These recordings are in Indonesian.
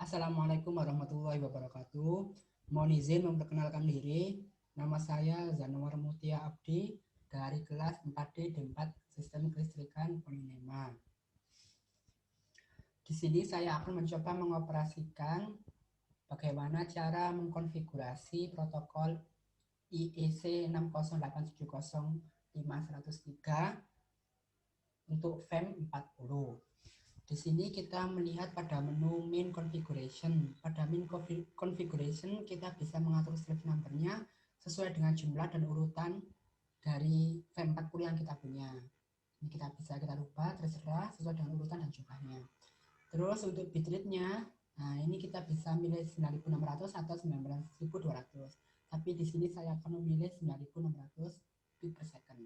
Assalamualaikum warahmatullahi wabarakatuh. Mohon izin memperkenalkan diri. Nama saya Zanuar Mutia Abdi dari kelas 4D D4 Sistem Kelistrikan Polinema. Di sini saya akan mencoba mengoperasikan bagaimana cara mengkonfigurasi protokol IEC 608705103 untuk FEM 40. Di sini kita melihat pada menu main configuration. Pada main configuration kita bisa mengatur slave number-nya sesuai dengan jumlah dan urutan dari FEM40 yang kita punya. Ini kita bisa kita rubah terserah sesuai dengan urutan dan jumlahnya. Terus untuk bitrate-nya, nah ini kita bisa milih 9600 atau 19200. Tapi di sini saya akan memilih 9600 bit per second.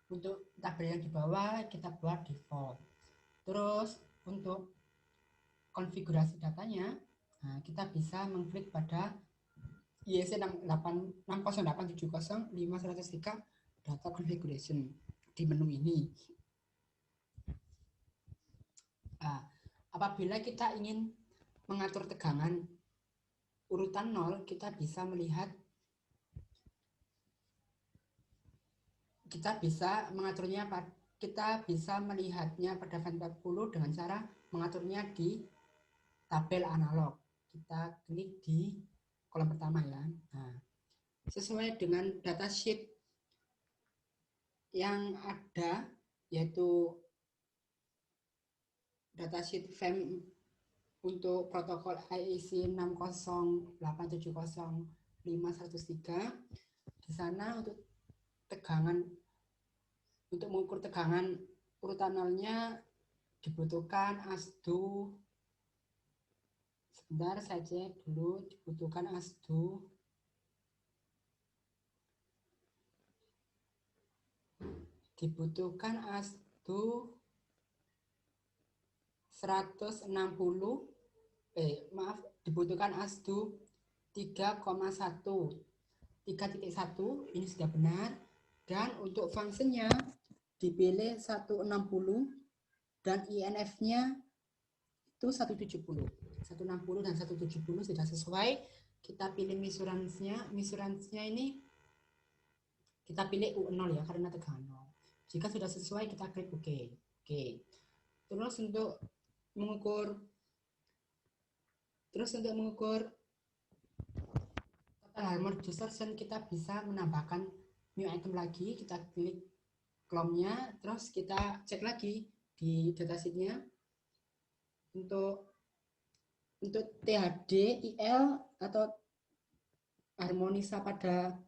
Untuk tabel yang di bawah kita buat default. Terus untuk konfigurasi datanya, nah, kita bisa mengklik pada IEC 608705103 data configuration di menu ini. Nah, apabila kita ingin mengatur tegangan urutan 0, kita bisa melihat, kita bisa mengaturnya, kita bisa melihatnya pada FEM40 dengan cara mengaturnya di tabel analog. Kita klik di kolom pertama ya. Nah, sesuai dengan datasheet yang ada, yaitu datasheet FEM untuk protokol IEC 608705103. Di sana untuk tegangan, untuk mengukur tegangan urutan nolnya dibutuhkan ASDU. Sebentar saya cek dulu, dibutuhkan ASDU 160, dibutuhkan ASDU 3,1 3.1, ini sudah benar. Dan untuk fungsinya dipilih 160 dan INF-nya itu 170. 160 dan 170 sudah sesuai. Kita pilih measurance-nya ini kita pilih U0 ya, karena tegangan 0. Jika sudah sesuai kita klik OK. Terus untuk mengukur total harmonic distortion, kita bisa menambahkan new item lagi. Kita klik clone-nya, terus kita cek lagi di datasheet-nya untuk THD, IL atau harmonisa pada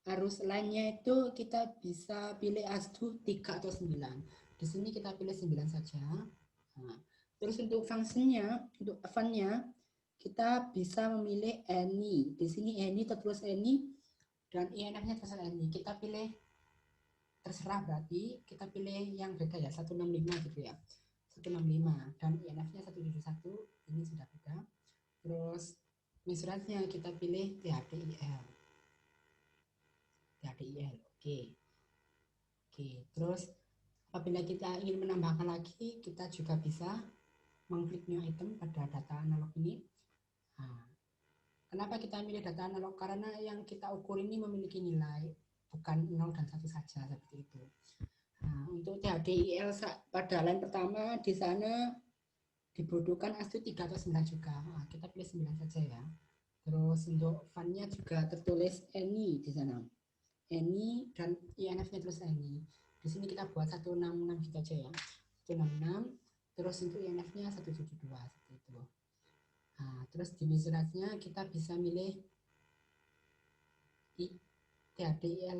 arus lainnya itu kita bisa pilih ASDU 3 atau 9. Di sini kita pilih 9 saja. Nah, terus untuk fungsinya, untuk eventnya kita bisa memilih any. Di sini any tertulis any dan INF-nya terserah any. Kita pilih terserah, berarti kita pilih yang beda ya, 165 gitu ya. 165 dan INF-nya 171, ini sudah beda. Terus measurance-nya kita pilih THDIL. Oke. Terus apabila kita ingin menambahkan lagi, kita juga bisa mengklik new item pada data analog ini. Nah, kenapa kita milih data analog? Karena yang kita ukur ini memiliki nilai, bukan 0 dan 1 saja, seperti itu. Nah, untuk THDIL pada line pertama di sana dibutuhkan ASDU 3 atau 9 juga. Nah, kita pilih 9 saja ya. Terus untuk fun-nya juga tertulis any di sana. Any dan INF-nya terus any. Di sini kita buat 166 gitu aja ya. 166, terus untuk INF-nya 172 seperti itu. Nah, terus di measurance-nya kita bisa milih THDIL 1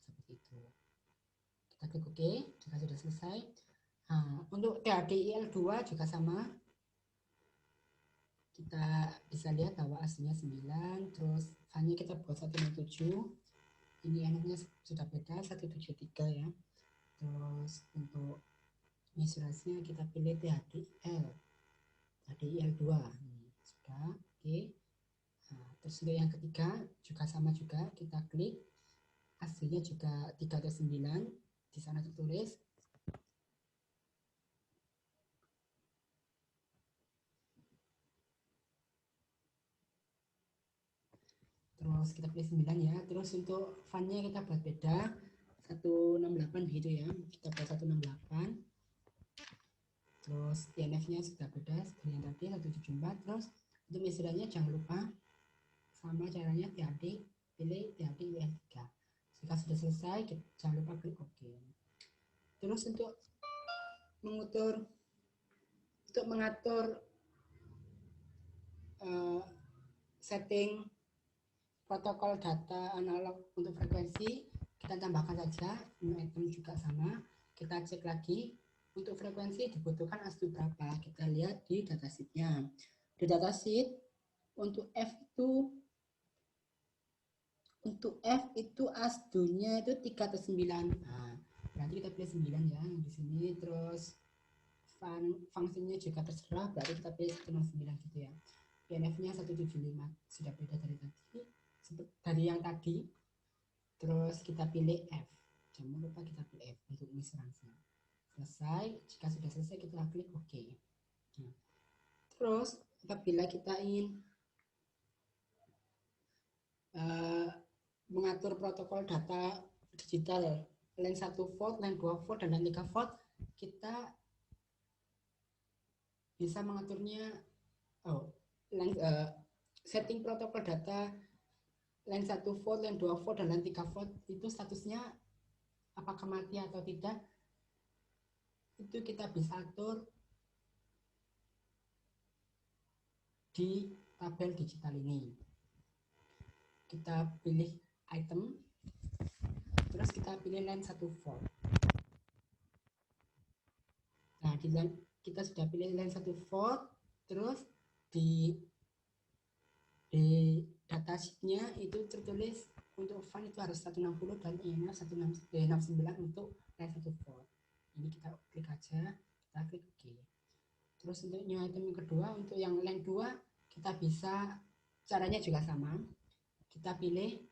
seperti itu. Kita klik OK jika sudah selesai. Nah, untuk THDIL 2 juga sama. Kita bisa lihat bahwa aslinya 9, terus fun-nya kita buat 167. Ini enaknya sudah beda, 173 ya. Terus untuk measurance-nya kita pilih THDIL 2. Sudah, oke. Nah, terus untuk yang ketiga juga sama juga, kita klik. Hasilnya juga 3 atau 9. Di sana tertulis terus kita pilih 9 ya. Terus untuk funnya kita buat beda 168 begitu ya, kita buat 168. Terus INF-nya sudah beda seperti yang tadi 174. Terus untuk misalnya jangan lupa sama caranya adik-adik pilih adik UF3. Jika sudah selesai jangan lupa klik OK. Terus untuk mengatur setting protokol data analog untuk frekuensi, kita tambahkan saja new item juga sama. Kita cek lagi untuk frekuensi dibutuhkan ASDU berapa, kita lihat di datasheetnya. Di datasheet untuk F itu ASDU-nya itu 3 atau 9. Nah, berarti kita pilih 9 ya di sini. Terus fungsinya juga terserah, berarti kita pilih 169 gitu ya. INF-nya 175 sudah beda dari yang tadi. Terus kita pilih F, jangan lupa kita pilih F untuk misransnya. Selesai. Jika sudah selesai kita klik OK. Nah, terus apabila kita ingin mengatur protokol data digital line 1 volt, line 2 volt, dan line 3 volt, kita bisa mengaturnya setting protokol data line 1 volt, line 2 volt, dan line 3 volt itu statusnya apakah mati atau tidak, itu kita bisa atur di tabel digital ini. Kita pilih item, terus kita pilih line 1 volt. Nah, kita sudah pilih line 1 volt, terus di datasheetnya itu tertulis untuk fan itu harus 160 dan INF 169 untuk line 1 volt. Ini kita klik aja, kita klik OK. Terus untuk new item yang kedua, untuk yang line 2 kita bisa, caranya juga sama, kita pilih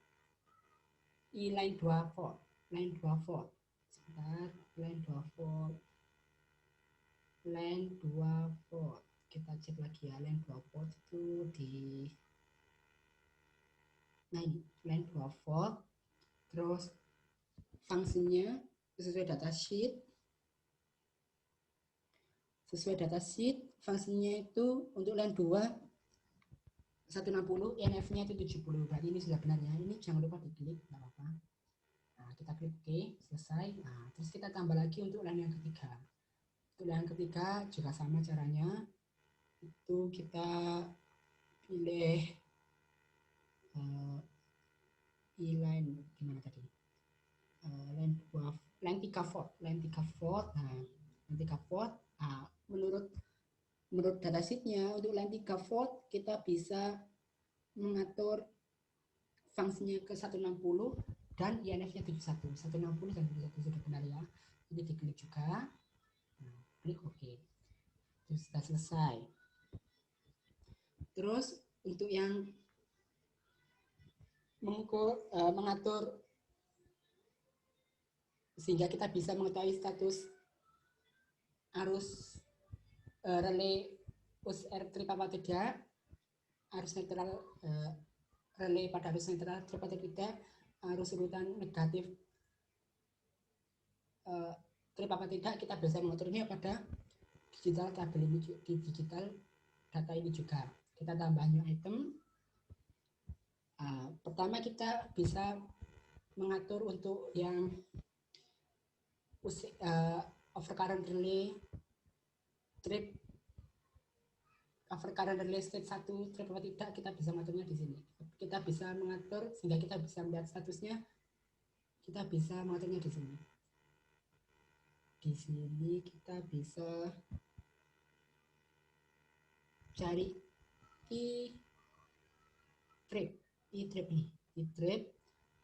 line 2 volt, line 2 volt. Sebentar, line 2 volt, line 2 volt. Kita cek lagi ya, line 2 volt itu di line 2 volt. Terus fungsinya sesuai datasheet, fungsinya itu untuk line 2 160, INF-nya itu 70. Berarti ini sudah benar ya. Ini jangan lupa diklik, nggak apa-apa. Nah, kita klik OK, selesai. Nah, terus kita tambah lagi untuk line yang ketiga. Untuk line yang ketiga juga sama caranya. Itu kita pilih line gimana tadi? Line 3 volt, line 3 volt. Nah, line 3 volt. Nah, menurut datasheetnya untuk line 3 volt kita bisa mengatur fungsinya ke 160 dan INF-nya 71. 160 dan 71 sudah benar ya. Ini diklik juga. Nah, klik OK. Terus sudah selesai. Terus untuk yang mengatur sehingga kita bisa mengetahui status arus relay push trip apa tidak, arus netral relay pada arus netral trip atau tidak, arus urutan negatif trip apa tidak, kita bisa mengaturnya pada digital tabel ini, di digital data ini juga. Kita tambah new item. Pertama kita bisa mengatur untuk yang overcurrent relay trip, overcurrent relay state 1 trip atau tidak, kita bisa mengaturnya di sini. Kita bisa mengatur sehingga kita bisa melihat statusnya, kita bisa mengaturnya di sini. Di sini kita bisa cari e-trip nih,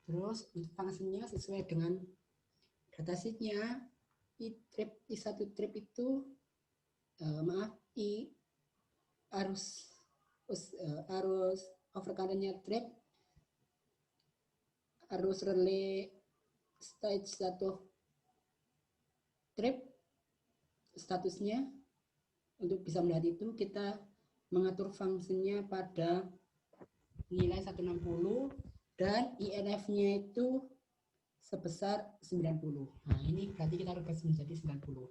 terus fungsinya sesuai dengan datasheetnya. I1 trip itu arus overcurrentnya trip, arus relay stage 1 trip, statusnya. Untuk bisa melihat itu kita mengatur fungsinya pada nilai 160 dan INF-nya itu sebesar 90. Nah, ini berarti kita rubah menjadi 90.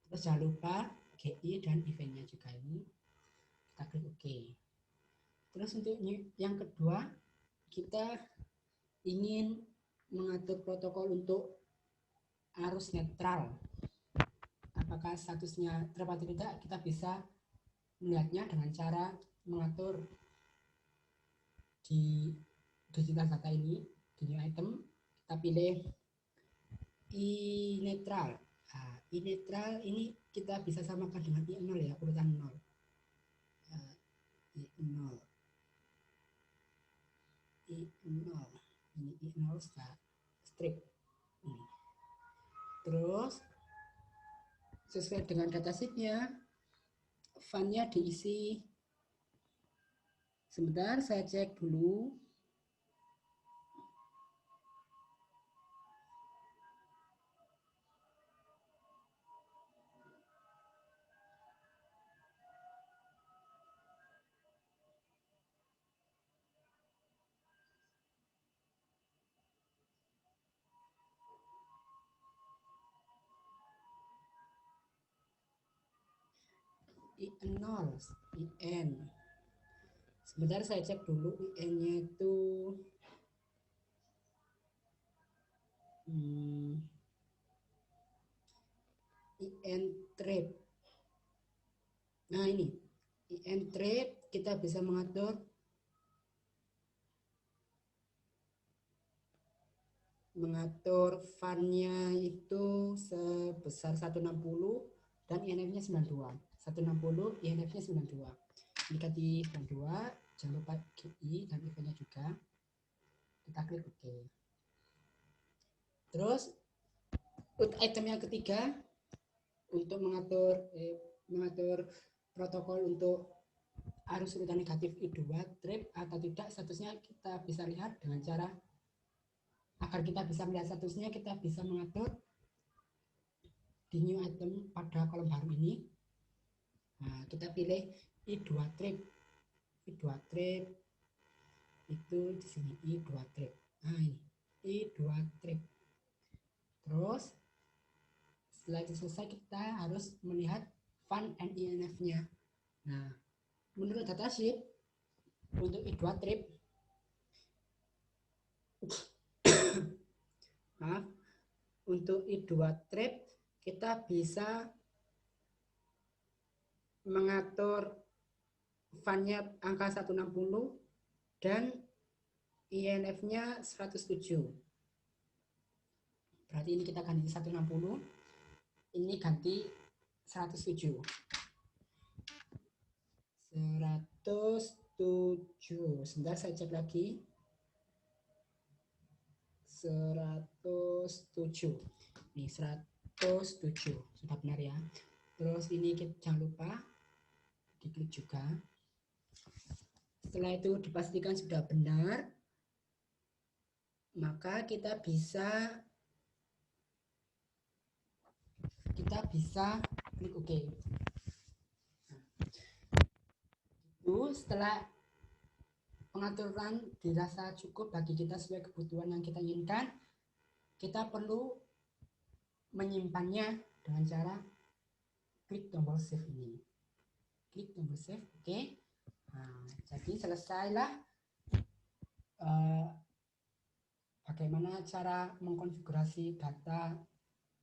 Terus jangan lupa GI dan eventnya juga ini. Kita klik OK. Terus untuk yang kedua, kita ingin mengatur protokol untuk arus netral. Apakah statusnya trap atau tidak, kita bisa melihatnya dengan cara mengatur di digital data ini, di new item, kita pilih i-netral. Nah, i-netral ini kita bisa samakan dengan i0 ya, urutan 0. i0. I0. Ini i0 strip. Ini. Terus sesuai dengan datasheetnya, file-nya diisi. Sebentar, saya cek dulu. I0, IN. Sebentar saya cek dulu IN-nya itu IN trap. Nah, ini IN trap kita bisa mengatur fun-nya itu sebesar 160 dan INF-nya 92. 160, INF-nya 92. Jika di 92, jangan lupa GI dan eventnya juga. Kita klik OK. Terus item yang ketiga untuk mengatur protokol untuk arus urutan negatif I2 trap atau tidak, statusnya kita bisa lihat dengan cara agar kita bisa melihat statusnya, kita bisa mengatur di new item pada kolom baru ini. Nah, kita pilih I2 trap. I2 trap itu di sini I2 trap. Nah, ini I2 trap. Terus setelah itu selesai, kita harus melihat fun and INF-nya. Nah, menurut datasheet untuk I2 trap, maaf, untuk I2 trap kita bisa mengatur fun-nya angka 160 dan INF-nya 107. Berarti ini kita ganti 160, ini ganti 107. 107. Sebentar saya cek lagi. 107. Ini 107. Sudah benar ya. Terus ini kita jangan lupa diklik juga. Setelah itu dipastikan sudah benar, maka kita bisa klik OK. Setelah pengaturan dirasa cukup bagi kita sesuai kebutuhan yang kita inginkan, kita perlu menyimpannya dengan cara klik tombol save ini. Klik tombol save, oke. Nah, jadi selesailah bagaimana cara mengkonfigurasi data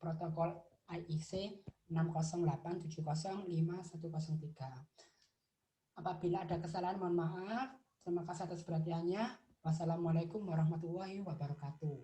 protokol IEC 608705103. Apabila ada kesalahan, mohon maaf. Terima kasih atas perhatiannya. Wassalamualaikum warahmatullahi wabarakatuh.